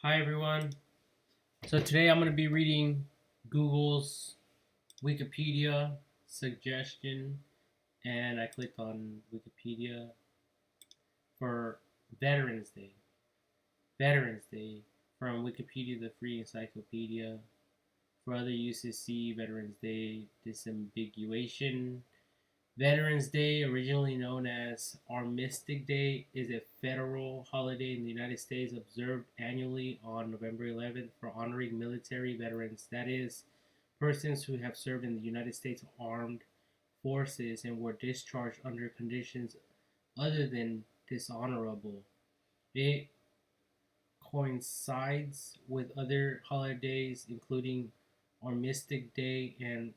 Hi everyone. So today I'm going to be reading Google's Wikipedia suggestion, and I clicked on Wikipedia for Veterans Day. Veterans Day from Wikipedia, the free encyclopedia. For other uses, see Veterans Day disambiguation. Veterans Day, originally known as Armistice Day, is a federal holiday in the United States observed annually on November 11th for honoring military veterans, that is, persons who have served in the United States Armed Forces and were discharged under conditions other than dishonorable. It coincides with other holidays, including Armistice Day and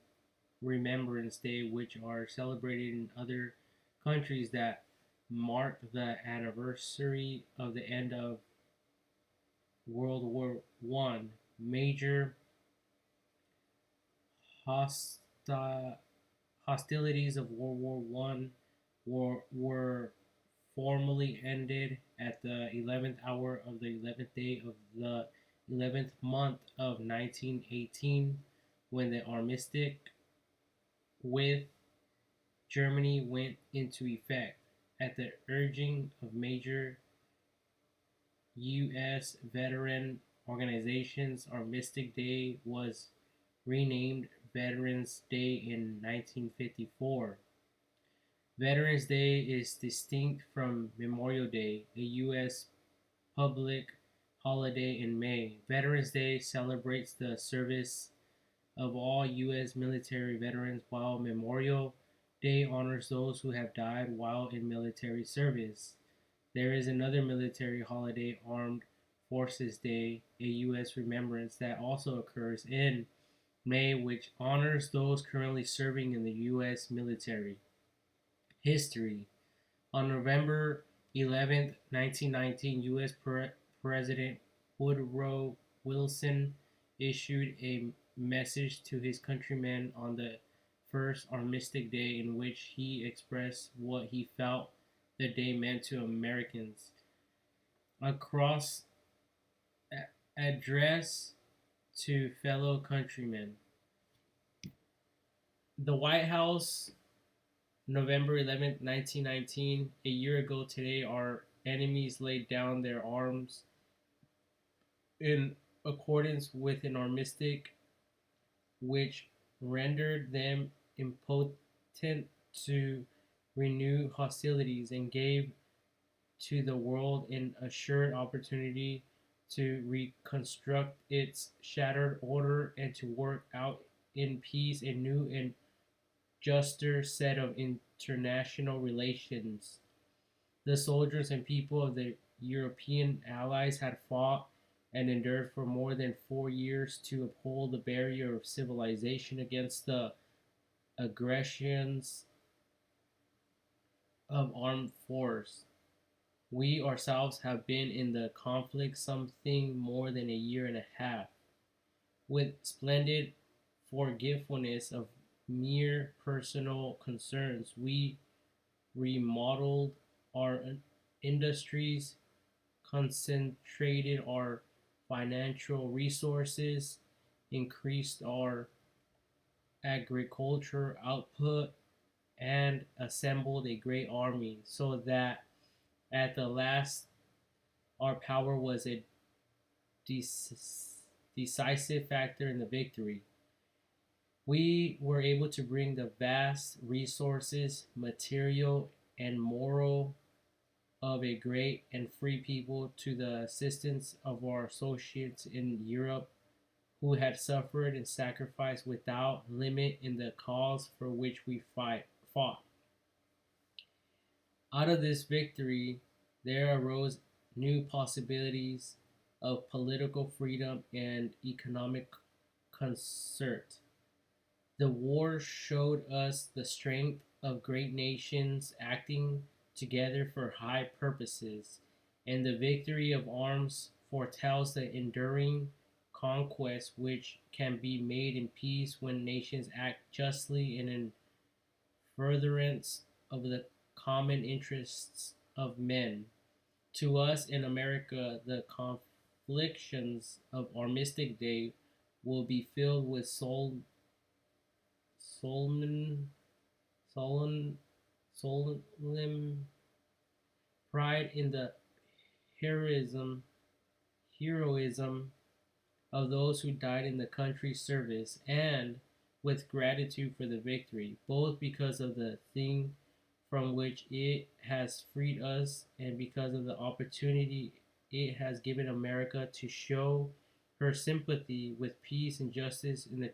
Remembrance Day, which are celebrated in other countries that mark the anniversary of the end of World War One. Major hosti- hostilities of World War One were formally ended at the 11th hour of the 11th day of the 11th month of 1918, when the armistice with Germany went into effect. At the urging of major U.S. veteran organizations, Armistice Day was renamed Veterans Day in 1954. Veterans Day is distinct from Memorial Day, a U.S. public holiday in May. Veterans Day celebrates the service of all U.S. military veterans, while Memorial Day honors those who have died while in military service. There is another military holiday, Armed Forces Day, a U.S. remembrance that also occurs in May, which honors those currently serving in the U.S. military. History. On November 11th, 1919, U.S. President Woodrow Wilson issued a message to his countrymen on the first Armistice Day, in which he expressed what he felt the day meant to Americans. Across address to fellow countrymen. The White House, November 11th, 1919. A year ago today, our enemies laid down their arms in accordance with an armistice which rendered them impotent to renew hostilities and gave to the world an assured opportunity to reconstruct its shattered order and to work out in peace a new and juster set of international relations. The soldiers and people of the European allies had fought and endured for more than 4 years to uphold the barrier of civilization against the aggressions of armed force. We ourselves have been in the conflict something more than a year and a half. With splendid forgetfulness of mere personal concerns, we remodeled our industries, concentrated our financial resources, increased our agriculture output, and assembled a great army so that at the last our power was a decisive factor in the victory. We were able to bring the vast resources, material, and moral of a great and free people to the assistance of our associates in Europe who had suffered and sacrificed without limit in the cause for which we fought. Out of this victory, there arose new possibilities of political freedom and economic concert. The war showed us the strength of great nations acting together for high purposes, and the victory of arms foretells the enduring conquest which can be made in peace when nations act justly and in furtherance of the common interests of men. To us in America, the afflictions of Armistice Day will be filled with solemn, solemn, solemn pride in the heroism, heroism of those who died in the country's service, and with gratitude for the victory, both because of the thing from which it has freed us and because of the opportunity it has given America to show her sympathy with peace and justice in the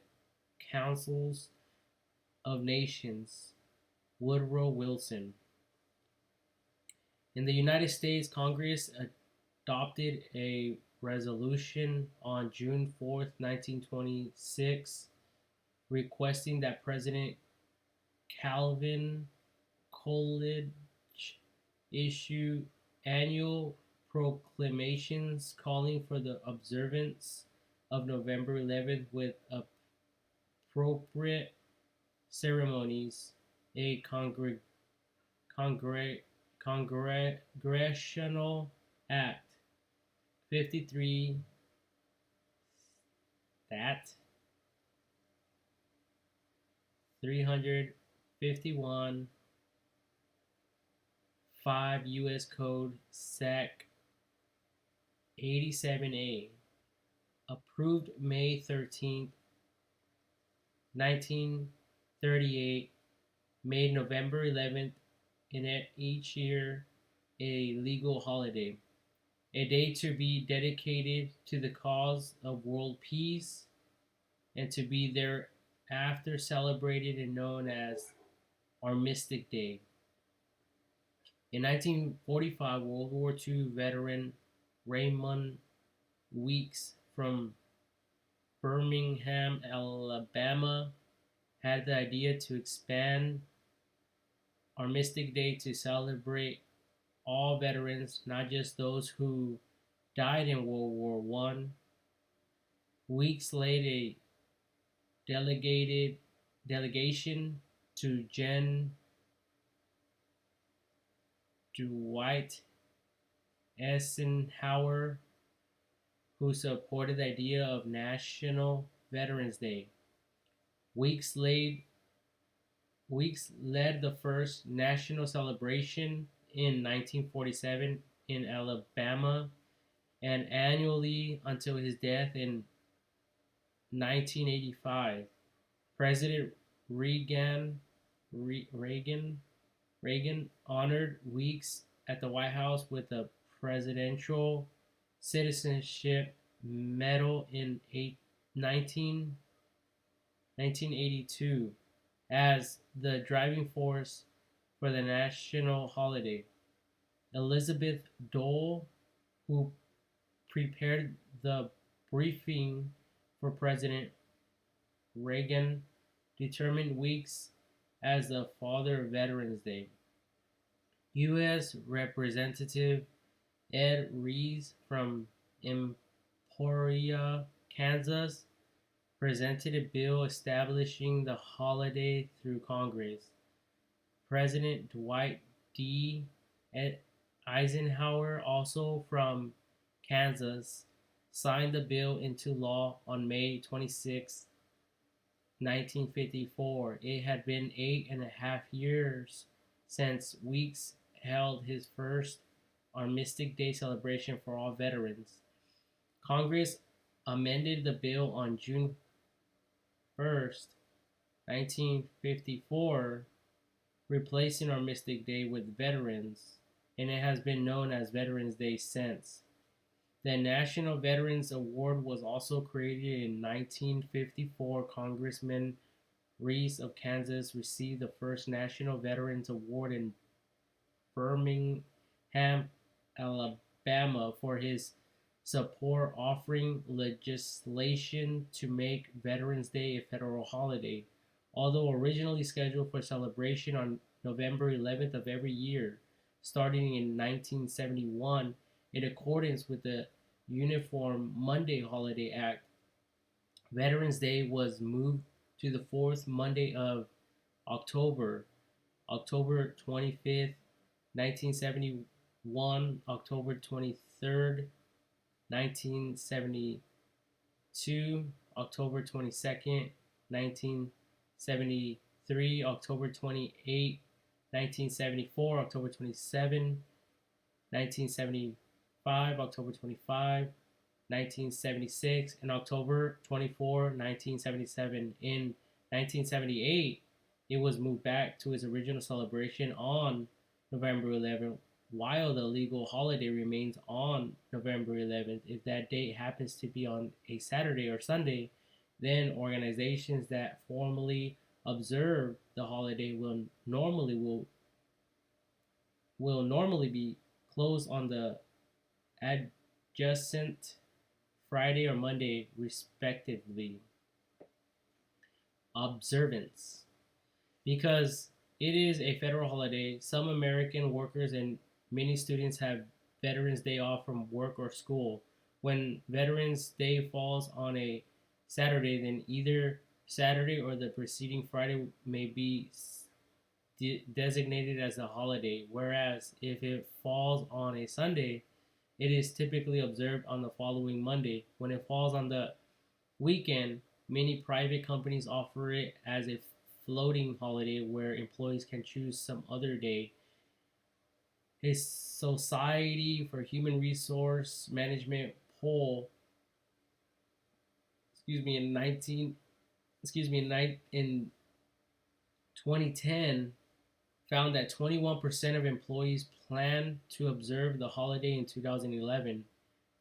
councils of nations. Woodrow Wilson. In the United States, Congress adopted a resolution on June 4th, 1926, requesting that President Calvin Coolidge issue annual proclamations calling for the observance of November 11th with appropriate ceremonies. A Congressional Act 53 that 351 5 U.S. Code Sec 87A, approved May 13th, 1938, made November 11th in each year a legal holiday, a day to be dedicated to the cause of world peace and to be thereafter celebrated and known as Armistice Day. In 1945, World War II veteran Raymond Weeks from Birmingham, Alabama, had the idea to expand Armistice Day to celebrate all veterans, not just those who died in World War One. Weeks led a delegation to Gen. Dwight Eisenhower, who supported the idea of National Veterans Day. Weeks led the first national celebration in 1947 in Alabama and annually until his death in 1985. President Reagan Reagan honored Weeks at the White House with a Presidential Citizenship Medal in 1982 as the driving force for the national holiday. Elizabeth Dole, who prepared the briefing for President Reagan, determined Weeks as the father of Veterans Day. U.S. Representative Ed Rees from Emporia, Kansas, presented a bill establishing the holiday through Congress. President Dwight D. Eisenhower, also from Kansas, signed the bill into law on May 26, 1954. It had been 8.5 years since Weeks held his first Armistice Day celebration for all veterans. Congress amended the bill on June 1st, 1954, replacing Armistice Day with Veterans, and it has been known as Veterans Day since. The National Veterans Award was also created in 1954. Congressman Rees of Kansas received the first National Veterans Award in Birmingham, Alabama, for his support offering legislation to make Veterans Day a federal holiday. Although originally scheduled for celebration on November 11th of every year, starting in 1971, in accordance with the Uniform Monday Holiday Act, Veterans Day was moved to the fourth Monday of October, October 25th, 1971, October 23rd, 1972, October 22nd, 1973, October 28th, 1974, October 27th, 1975, October 25, 1976, and October 24, 1977. In 1978, it was moved back to its original celebration on November 11th, while the legal holiday remains on November 11th. If that date happens to be on a Saturday or Sunday, then organizations that formally observe the holiday will normally be closed on the adjacent Friday or Monday, respectively. Observance. Because it is a federal holiday, some American workers and many students have Veterans Day off from work or school. When Veterans Day falls on a Saturday, then either Saturday or the preceding Friday may be designated as a holiday, whereas if it falls on a Sunday, it is typically observed on the following Monday. When it falls on the weekend, many private companies offer it as a floating holiday where employees can choose some other day. A Society for Human Resource Management poll, in 19, in 2010, found that 21% of employees plan to observe the holiday in 2011.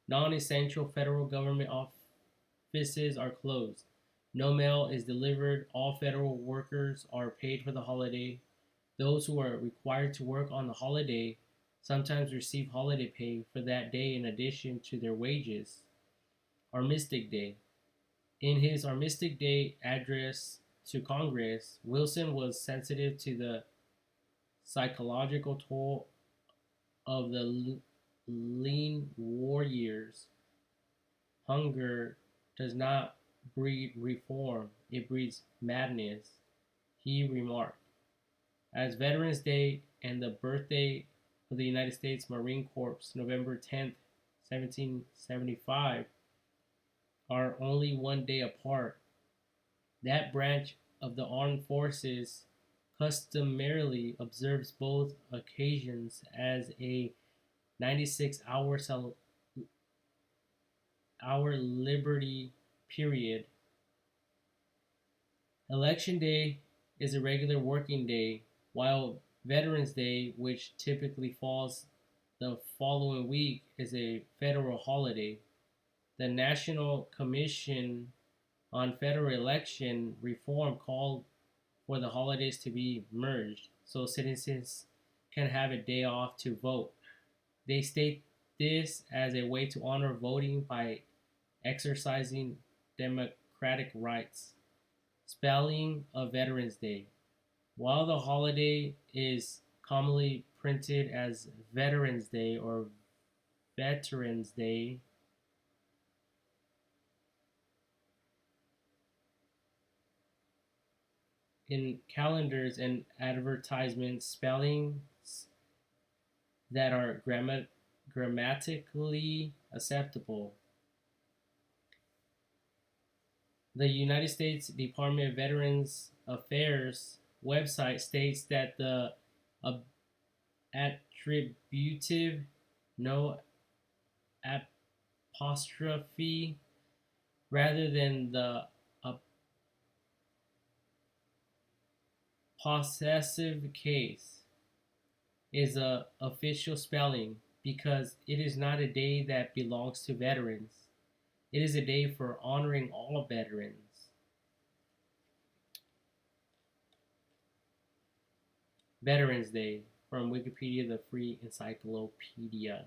Non-essential federal government offices are closed. No mail is delivered. All federal workers are paid for the holiday. Those who are required to work on the holiday sometimes receive holiday pay for that day in addition to their wages. Armistice Day. In his Armistice Day address to Congress, Wilson was sensitive to the psychological toll of the lean war years. Hunger does not breed reform, it breeds madness, he remarked. As Veterans Day and the birthday of the United States Marine Corps, November 10th, 1775, are only one day apart, that branch of the armed forces customarily observes both occasions as a 96-hour liberty period. Election Day is a regular working day, while Veterans Day, which typically falls the following week, is a federal holiday. The National Commission on Federal Election Reform called for the holidays to be merged so citizens can have a day off to vote. They state this as a way to honor voting by exercising democratic rights. Spelling of Veterans Day. While the holiday is commonly printed as Veterans Day or Veterans Day, in calendars and advertisements, spellings that are grammatically acceptable. The United States Department of Veterans Affairs website states that the attributive, no apostrophe, rather than the possessive case, is a official spelling because it is not a day that belongs to veterans. It is a day for honoring all veterans. Veterans Day from Wikipedia, the free encyclopedia.